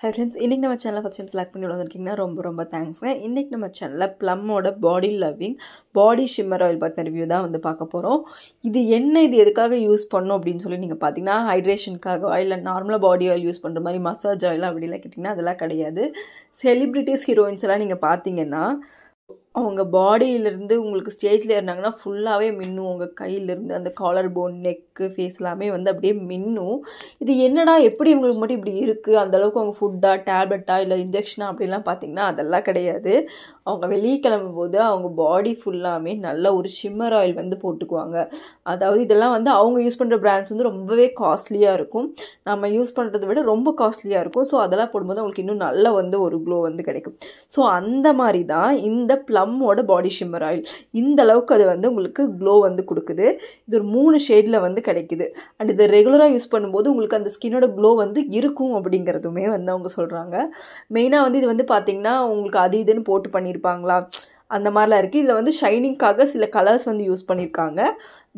Hi friends, இன்னைக்கு நம்ம சேனலை ஃபர்ஸ்ட் டைம் செலக்ட் பண்ணி வந்திருக்கீங்கன்னா ரொம்ப தேங்க்ஸ்ங்க. இன்னைக்கு நம்ம சேனலில் ப்ளம்மோட பாடி லவ்விங் பாடி ஷிம்மர் ஆயில் பற்றின ரிவ்யூ தான் வந்து பார்க்க போகிறோம். இது எதுக்காக யூஸ் பண்ணோம் அப்படின்னு சொல்லி நீங்கள் பார்த்தீங்கன்னா ஹைட்ரேஷனுக்காக இல்லை நார்மலாக பாடி ஆயில் யூஸ் பண்ணுற மாதிரி மசாஜ் ஆயில் அப்படிலாம் கேட்டிங்கன்னா அதெல்லாம் கிடையாது. செலிப்ரிட்டிஸ் ஹீரோயின்ஸ் எல்லாம் நீங்கள் பார்த்தீங்கன்னா அவங்க பாடியிலேருந்து உங்களுக்கு ஸ்டேஜில் ஏறினாங்கன்னா ஃபுல்லாகவே மின்னும். உங்கள் கையிலேருந்து அந்த காலர் போன் நெக்கு ஃபேஸ் எல்லாமே வந்து அப்படியே மின்னும். இது என்னடா எப்படி இவங்களுக்கு மட்டும் இப்படி இருக்குது, அந்தளவுக்கு அவங்க ஃபுட்டா டேப்லெட்டா இல்லை இன்ஜெக்ஷனா அப்படிலாம் பார்த்தீங்கன்னா அதெல்லாம் கிடையாது. அவங்க வெளியே கிளம்பும்போது அவங்க பாடி ஃபுல்லாமே நல்ல ஒரு ஷிம்மர் ஆயில் வந்து போட்டுக்குவாங்க. அதாவது இதெல்லாம் வந்து அவங்க யூஸ் பண்ணுற பிராண்ட்ஸ் வந்து ரொம்பவே காஸ்ட்லியாக இருக்கும், நம்ம யூஸ் பண்ணுறதை விட ரொம்ப காஸ்ட்லியாக இருக்கும். ஸோ அதெல்லாம் போடும்போது அவங்களுக்கு இன்னும் நல்ல வந்து ஒரு க்ளோ வந்து கிடைக்கும். ஸோ அந்த மாதிரி தான் இந்த ப்ளம்மோட பாடி ஷிம்மர் ஆயில். இந்த அளவுக்கு அது வந்து உங்களுக்கு க்ளோ வந்து கொடுக்குது. இது ஒரு 3 ஷேடில் வந்து கிடைக்குது. அண்ட் இதை ரெகுலராக யூஸ் பண்ணும்போது உங்களுக்கு அந்த ஸ்கின்னோட க்ளோ வந்து இருக்கும் அப்படிங்கிறதுமே வந்து அவங்க சொல்கிறாங்க. மெயினாக வந்து இது வந்து பார்த்திங்கன்னா உங்களுக்கு அது இதுன்னு போட்டு பண்ணியிருப்பாங்களா அந்த மாதிரிலாம் இருக்குது. இதில் வந்து ஷைனிங்காக சில கலர்ஸ் வந்து யூஸ் பண்ணியிருக்காங்க.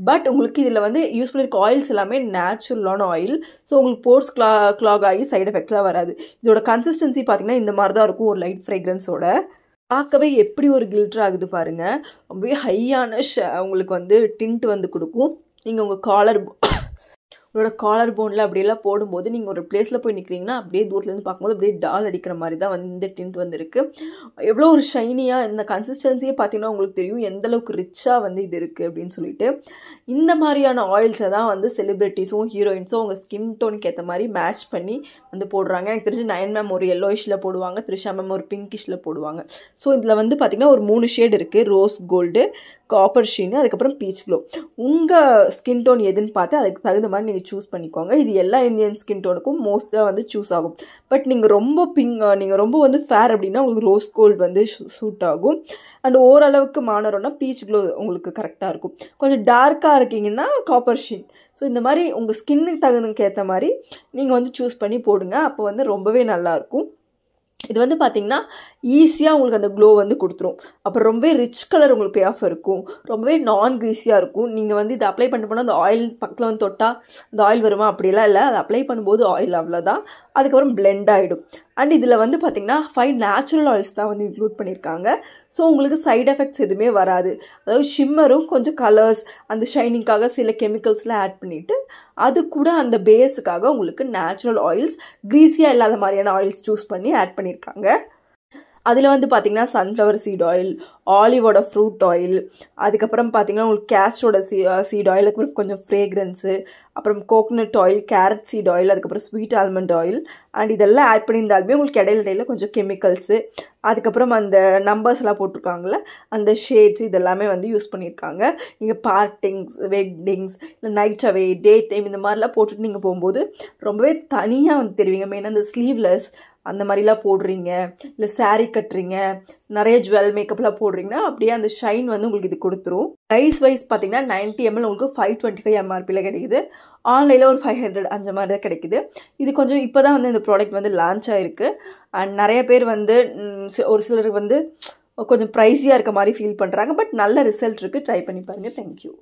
பட் உங்களுக்கு இதில் வந்து யூஸ் பண்ணியிருக்க ஆயில்ஸ் எல்லாமே நேச்சுரலான ஆயில். ஸோ உங்களுக்கு போர்ஸ் கிளாக் ஆகி சைட் எஃபெக்ட்ஸ்லாம் வராது. இதோட கன்சிஸ்டன்சி பார்த்திங்கன்னா இந்த மாதிரி தான் இருக்கும், ஒரு லைட் ஃப்ரேக்ரன்ஸோட. பார்க்கவே எப்படி ஒரு கில்டர் ஆகுது பாருங்கள். ரொம்பவே ஹையான உங்களுக்கு வந்து டிண்ட் வந்து கொடுக்கும். நீங்கள் உங்களோட காலர் போனில் அப்படியெல்லாம் போடும்போது நீங்கள் ஒரு பிளேஸில் போய் நிற்கிறீங்கன்னா அப்படியே தூரத்துலேருந்து பார்க்கும்போது அப்படியே டால் அடிக்கிற மாதிரி தான் வந்து இந்த டிண்ட் வந்து இருக்குது. எவ்வளோ ஒரு ஷைனியாக இந்த கன்சிஸ்டன்சியே பார்த்தீங்கன்னா உங்களுக்கு தெரியும் எந்தளவுக்கு ரிச்சாக வந்து இது இருக்குது அப்படின்னு சொல்லிட்டு. இந்த மாதிரியான ஆயில்ஸை தான் வந்து செலிப்ரிட்டிஸும் ஹீரோயின்ஸும் அவங்க ஸ்கின் டோனுக்கு ஏற்ற மாதிரி மேட்ச் பண்ணி வந்து போடுறாங்க. எனக்கு தெரிஞ்சு நயன் மேம் ஒரு எல்லோயிஷில் போடுவாங்க, த்ரிஷா மேம் ஒரு பிங்கிஷில் போடுவாங்க. ஸோ இதில் வந்து பார்த்திங்கன்னா ஒரு 3 ஷேட் இருக்குது, ரோஸ் கோல்டு, காப்பர் ஷீனு, அதுக்கப்புறம் பீச் க்ளோ. உங்கள் ஸ்கின் டோன் எதுன்னு பார்த்து அதுக்கு தகுந்த மாதிரி நீங்கள் சூஸ் பண்ணிக்கோங்க. இது எல்லா இந்தியன் ஸ்கின் டோனுக்கும் மோஸ்ட்டாக வந்து சூஸ் ஆகும். பட் நீங்கள் ரொம்ப வந்து ஃபேர் அப்படின்னா உங்களுக்கு ரோஸ் கோல்டு வந்து சூட் ஆகும். அண்ட் ஓரளவுக்கு மானரோன்னா பீச் க்ளோ உங்களுக்கு கரெக்டாக இருக்கும். கொஞ்சம் டார்க்காக இருக்கீங்கன்னா காப்பர் ஷீன். ஸோ இந்த மாதிரி உங்கள் ஸ்கின்னுக்கு தகுந்ததுக்கு ஏற்ற மாதிரி நீங்கள் வந்து சூஸ் பண்ணி போடுங்க. அப்போ வந்து ரொம்பவே நல்லாயிருக்கும். இது வந்து பார்த்திங்கன்னா ஈஸியாக உங்களுக்கு அந்த க்ளோ வந்து கொடுத்துரும். அப்புறம் ரொம்பவே ரிச் கலர் உங்களுக்கு பே ஆஃப் இருக்கும். ரொம்பவே நான் க்ரீஸியாக இருக்கும். நீங்கள் வந்து இதை அப்ளை பண்ண போனால் அந்த ஆயில் பக்கத்தில் வந்து தொட்டால் அந்த ஆயில் வருமா அப்படிலாம் இல்லை. அதை அப்ளை பண்ணும்போது ஆயில் அவ்வளோதான், அதுக்கப்புறம் பிளெண்ட் ஆகிடும். அண்ட் இதில் வந்து பார்த்திங்கன்னா 5 நேச்சுரல் ஆயில்ஸ் தான் வந்து இன்க்ளூட் பண்ணியிருக்காங்க. ஸோ உங்களுக்கு சைட் எஃபெக்ட்ஸ் எதுவுமே வராது. அதாவது ஷிம்மரும் கொஞ்சம் கலர்ஸ் அந்த ஷைனிங்காக சில கெமிக்கல்ஸ்லாம் ஆட் பண்ணிவிட்டு அது கூட அந்த பேஸுக்காக உங்களுக்கு நேச்சுரல் ஆயில்ஸ் க்ரீஸியாக இல்லாத மாதிரியான ஆயில்ஸ் சூஸ் பண்ணி ஆட் பண்ணியிருக்காங்க. அதில் வந்து பார்த்திங்கன்னா சன்ஃப்ளவர் சீட் ஆயில், ஆலிவோட ஃப்ரூட் ஆயில், அதுக்கப்புறம் பார்த்திங்கன்னா உங்களுக்கு கேஸ்டரோட சீட் ஆயில், அதுக்கப்புறம் கொஞ்சம் ஃப்ரேக்ரன்ஸு, அப்புறம் coconut oil, carrot seed oil, அதுக்கப்புறம் ஸ்வீட் ஆல்மண்ட் ஆயில். அண்ட் இதெல்லாம் ஆட் பண்ணியிருந்தாலுமே உங்களுக்கு இடையில கொஞ்சம் கெமிக்கல்ஸு, அதுக்கப்புறம் அந்த நம்பர்ஸ் எல்லாம் போட்டிருக்காங்கள அந்த ஷேட்ஸ் இதெல்லாமே வந்து யூஸ் பண்ணியிருக்காங்க. நீங்கள் பார்ட்டிங்ஸ், வெட்டிங்ஸ், இல்லை நைட் அவே, டே டைம் இந்த மாதிரிலாம் போட்டுட்டு நீங்கள் போகும்போது ரொம்பவே தனியாக வந்து தெரிவிங்க. மெயினாக அந்த ஸ்லீவ்லெஸ் அந்த மாதிரிலாம் போடுறீங்க, இல்லை சாரீ கட்டுறீங்க, நிறைய ஜுவல் மேக்கப்லாம் போடுறீங்கன்னா அப்படியே அந்த ஷைன் வந்து உங்களுக்கு இது கொடுத்துரும். ப்ரைஸ் வைஸ் பார்த்தீங்கன்னா 90 ml உங்களுக்கு 525 MRPயில் கிடைக்குது. ஆன்லைனில் ஒரு 500 அந்த மாதிரி தான் கிடைக்குது. இது கொஞ்சம் இப்போ தான் வந்து இந்த ப்ராடக்ட் வந்து லான்ச் ஆகிருக்கு. அண்ட் நிறைய பேர் வந்து ஒரு சிலருக்கு வந்து கொஞ்சம் ப்ரைஸியாக இருக்க மாதிரி ஃபீல் பண்ணுறாங்க. பட் நல்ல ரிசல்ட் இருக்குது, ட்ரை பண்ணி பாருங்கள். தேங்க்யூ.